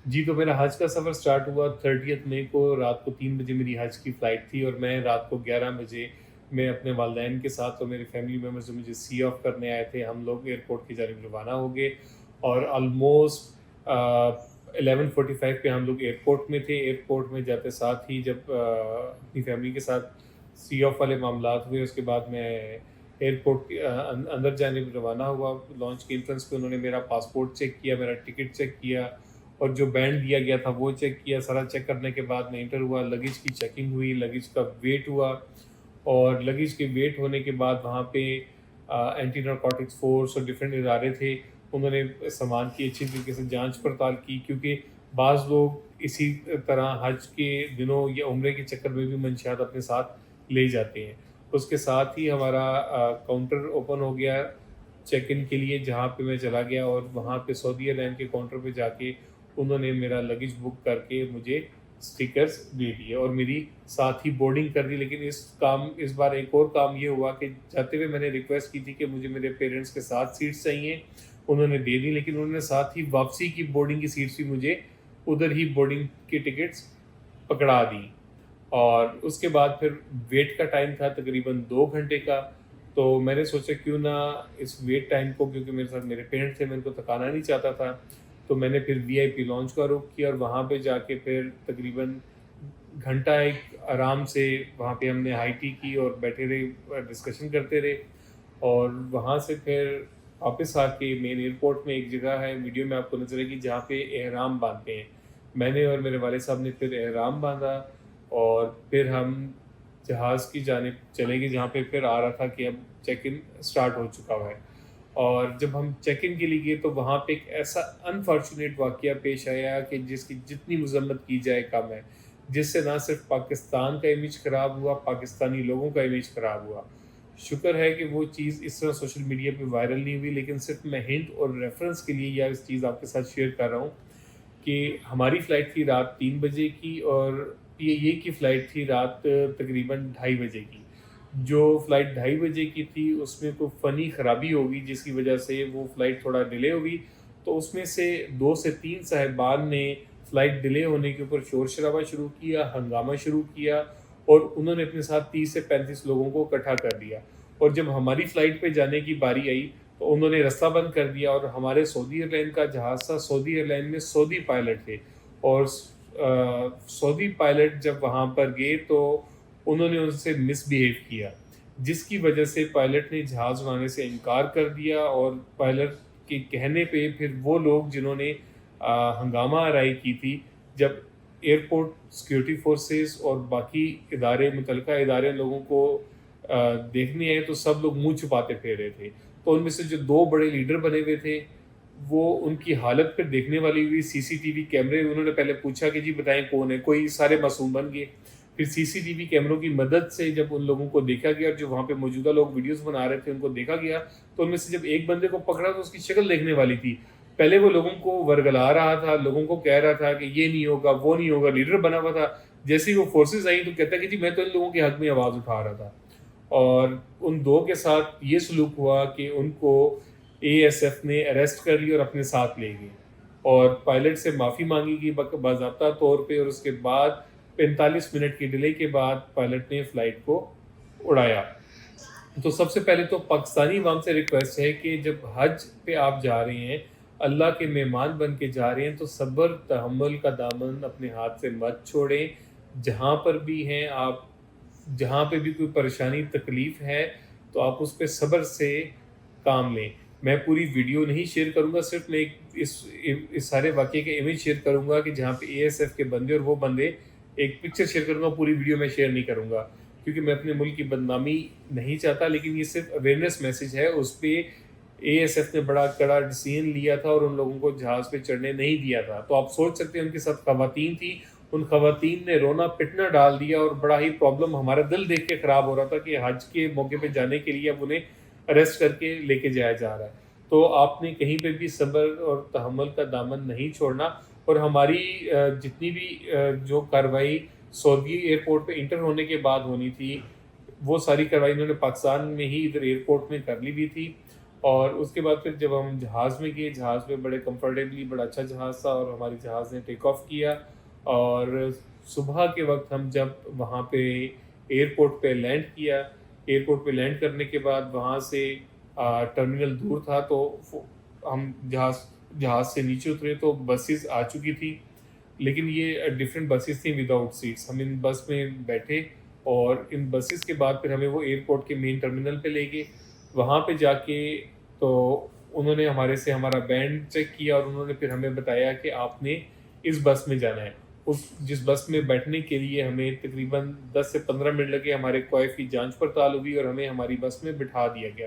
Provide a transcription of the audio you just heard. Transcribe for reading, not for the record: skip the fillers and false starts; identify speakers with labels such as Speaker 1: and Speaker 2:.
Speaker 1: جی، تو میرا حج کا سفر سٹارٹ ہوا 30 مئی کو، رات کو 3 بجے میری حج کی فلائٹ تھی، اور میں رات کو 11 بجے میں اپنے والدین کے ساتھ اور میرے فیملی ممبرز جو مجھے سی آف کرنے آئے تھے، ہم لوگ ایئرپورٹ کی جانب روانہ ہو گئے، اور آلموسٹ 11:45 پہ ہم لوگ ایئرپورٹ میں تھے۔ ایئرپورٹ میں جاتے ساتھ ہی جب اپنی فیملی کے ساتھ سی آف والے معاملات ہوئے، اس کے بعد میں ایئرپورٹ کے اندر جانب روانہ ہوا۔ لانچ کے انٹرنس پہ انہوں نے میرا پاسپورٹ چیک کیا، میرا ٹکٹ چیک کیا، اور جو بینڈ دیا گیا تھا وہ چیک کیا۔ سارا چیک کرنے کے بعد میں انٹر ہوا، لگیج کی چیکنگ ہوئی، لگیج کا ویٹ ہوا، اور لگیج کے ویٹ ہونے کے بعد وہاں پہ اینٹی نارکوٹکس فورس اور ڈفرینٹ ادارے تھے، انہوں نے سامان کی اچھی طریقے سے جانچ پڑتال کی، کیونکہ بعض لوگ اسی طرح حج کے دنوں یا عمرے کے چکر میں بھی منشیات اپنے ساتھ لے جاتے ہیں۔ اس کے ساتھ ہی ہمارا کاؤنٹر اوپن ہو گیا چیک ان کے لیے، جہاں پہ میں چلا گیا، اور وہاں پہ سعودی ایئر لائن کے کاؤنٹر پہ جا کے انہوں نے میرا لگیج بک کر کے مجھے اسٹیکرز دے دیے اور میری ساتھ ہی بورڈنگ کر دی۔ لیکن اس بار ایک اور کام یہ ہوا کہ جاتے ہوئے میں نے ریکویسٹ کی تھی کہ مجھے میرے پیرنٹس کے ساتھ سیٹس چاہیے، انہوں نے دے دی، لیکن انہوں نے ساتھ ہی واپسی کی بورڈنگ کی سیٹس بھی مجھے ادھر ہی بورڈنگ کی ٹکٹس پکڑا دی۔ اور اس کے بعد پھر ویٹ کا ٹائم تھا تقریباً 2 گھنٹے کا، تو میں نے سوچا کیوں نہ اس ویٹ ٹائم کو، کیونکہ میرے ساتھ میرے پیرنٹس تھے، میں ان کو تھکانا نہیں چاہتا تھا، تو میں نے پھر وی آئی پی لانچ کا رخ کیا، اور وہاں پہ جا کے پھر تقریباً گھنٹہ ایک آرام سے وہاں پہ ہم نے ہائی ٹی کی اور بیٹھے رہے، ڈسکشن کرتے رہے، اور وہاں سے پھر واپس آ کے مین ایئرپورٹ میں ایک جگہ ہے، ویڈیو میں آپ کو نظر آئے گی، جہاں پہ احرام باندھتے ہیں، میں نے اور میرے والد صاحب نے پھر احرام باندھا، اور پھر ہم جہاز کی جانب چلے گئے، جہاں پہ پھر آ رہا تھا کہ اب چیک ان سٹارٹ ہو چکا ہوا ہے۔ اور جب ہم چیک ان کے لیے گئے تو وہاں پہ ایک ایسا انفارچونیٹ واقعہ پیش آیا کہ جس کی جتنی مذمت کی جائے کم ہے، جس سے نہ صرف پاکستان کا امیج خراب ہوا، پاکستانی لوگوں کا امیج خراب ہوا۔ شکر ہے کہ وہ چیز اس طرح سوشل میڈیا پہ وائرل نہیں ہوئی، لیکن صرف میں ہنٹ اور ریفرنس کے لیے یا اس چیز آپ کے ساتھ شیئر کر رہا ہوں کہ ہماری فلائٹ تھی رات 3 بجے کی، اور یہ کی فلائٹ تھی رات تقریباً 2:30 بجے کی۔ جو فلائٹ 2:30 بجے کی تھی اس میں کوئی فنی خرابی ہوگی جس کی وجہ سے وہ فلائٹ تھوڑا ڈیلے ہوگی، تو اس میں سے 2 سے 3 صاحبان نے فلائٹ ڈیلے ہونے کے اوپر شور شرابہ شروع کیا، ہنگامہ شروع کیا، اور انہوں نے اپنے ساتھ 30 سے 35 لوگوں کو اکٹھا کر دیا، اور جب ہماری فلائٹ پہ جانے کی باری آئی تو انہوں نے رستہ بند کر دیا، اور ہمارے سعودی ایئر لائن کا جہاز تھا، سعودی ایئر لائن میں سعودی پائلٹ تھے، اور سعودی پائلٹ جب وہاں پر گئے تو انہوں نے ان سے مس بیہیو کیا، جس کی وجہ سے پائلٹ نے جہاز اڑانے سے انکار کر دیا، اور پائلٹ کے کہنے پہ پھر وہ لوگ جنہوں نے ہنگامہ آرائی کی تھی، جب ایئرپورٹ سیکیورٹی فورسز اور باقی ادارے، متعلقہ ادارے لوگوں کو دیکھنے آئے تو سب لوگ منہ چھپاتے پھر رہے تھے، تو ان میں سے جو 2 بڑے لیڈر بنے ہوئے تھے وہ ان کی حالت پھر دیکھنے والی ہوئی۔ سی سی ٹی وی کیمرے، انہوں نے پہلے پوچھا کہ جی بتائیں کون ہے، کوئی سارے معصوم بن گئے، پھر سی سی ٹی وی کیمروں کی مدد سے جب ان لوگوں کو دیکھا گیا، اور جو وہاں پہ موجودہ لوگ ویڈیوز بنا رہے تھے ان کو دیکھا گیا، تو ان میں سے جب ایک بندے کو پکڑا تو اس کی شکل دیکھنے والی تھی، پہلے وہ لوگوں کو ورگلا رہا تھا، لوگوں کو کہہ رہا تھا کہ یہ نہیں ہوگا وہ نہیں ہوگا، لیڈر بنا ہوا تھا، جیسے ہی وہ فورسز آئیں تو کہتا ہے کہ جی میں تو ان لوگوں کے حق میں آواز اٹھا رہا تھا، اور ان دو کے ساتھ یہ سلوک ہوا کہ ان کو اے ایس ایف نے اریسٹ کر لی اور اپنے ساتھ لے گئے، اور پائلٹ سے معافی مانگی گئی باضابطہ طور پہ، اور اس کے بعد 45 منٹ کے ڈیلے کے بعد پائلٹ نے فلائٹ کو اڑایا۔ تو سب سے پہلے تو پاکستانی عوام سے ریکویسٹ ہے کہ جب حج پہ آپ جا رہے ہیں، اللہ کے مہمان بن کے جا رہے ہیں، تو صبر تحمل کا دامن اپنے ہاتھ سے مت چھوڑیں، جہاں پر بھی ہیں آپ، جہاں پہ بھی کوئی پریشانی تکلیف ہے تو آپ اس پہ صبر سے کام لیں۔ میں پوری ویڈیو نہیں شیئر کروں گا، صرف میں اس سارے واقعے کے امیج شیئر کروں گا کہ جہاں پہ اے ایس ایف کے بندے اور وہ بندے، ایک پکچر شیئر کروں گا، پوری ویڈیو میں شیئر نہیں کروں گا کیونکہ میں اپنے ملک کی بدنامی نہیں چاہتا، لیکن یہ صرف اویئرنیس میسج ہے۔ اس پہ اے ایس ایف نے بڑا کڑا ڈیسیژن لیا تھا اور ان لوگوں کو جہاز پہ چڑھنے نہیں دیا تھا، تو آپ سوچ سکتے ہیں ان کے ساتھ خواتین تھیں، ان خواتین نے رونا پٹنا ڈال دیا، اور بڑا ہی پرابلم، ہمارا دل دیکھ کے خراب ہو رہا تھا کہ حج کے موقع پہ جانے کے لیے اب انہیں اریسٹ کر کے لے کے جایا جا رہا ہے۔ تو آپ نے کہیں پہ بھی صبر اور تحمل کا دامن نہیں چھوڑنا، اور ہماری جتنی بھی جو کارروائی سعودی ایئرپورٹ پہ انٹر ہونے کے بعد ہونی تھی، وہ ساری کارروائی انہوں نے پاکستان میں ہی ادھر ایئرپورٹ میں کر لی بھی تھی، اور اس کے بعد پھر جب ہم جہاز میں گئے، جہاز میں بڑے کمفرٹیبلی، بڑا اچھا جہاز تھا اور ہماری جہاز نے ٹیک آف کیا، اور صبح کے وقت ہم جب وہاں پہ ایئرپورٹ پہ لینڈ کیا، ایئرپورٹ پہ لینڈ کرنے کے بعد وہاں سے ٹرمینل دور تھا، تو ہم جہاز سے نیچے اترے تو بسیز آ چکی تھی، لیکن یہ ڈفرینٹ بسیز تھیں ود آؤٹ سیٹس. ہم ان بس میں بیٹھے اور ان بسیز کے بعد پھر ہمیں وہ ایئرپورٹ کے مین ٹرمینل پہ لے گئے. وہاں پہ جا کے تو انہوں نے ہمارے سے ہمارا بینڈ چیک کیا، اور انہوں نے پھر ہمیں بتایا کہ آپ نے اس بس میں جانا ہے. جس بس میں بیٹھنے کے لیے ہمیں تقریباً 10 سے 15 منٹ لگے. ہمارے کوائف کی جانچ پڑتال ہوئی اور ہمیں ہماری بس میں بٹھا دیا گیا.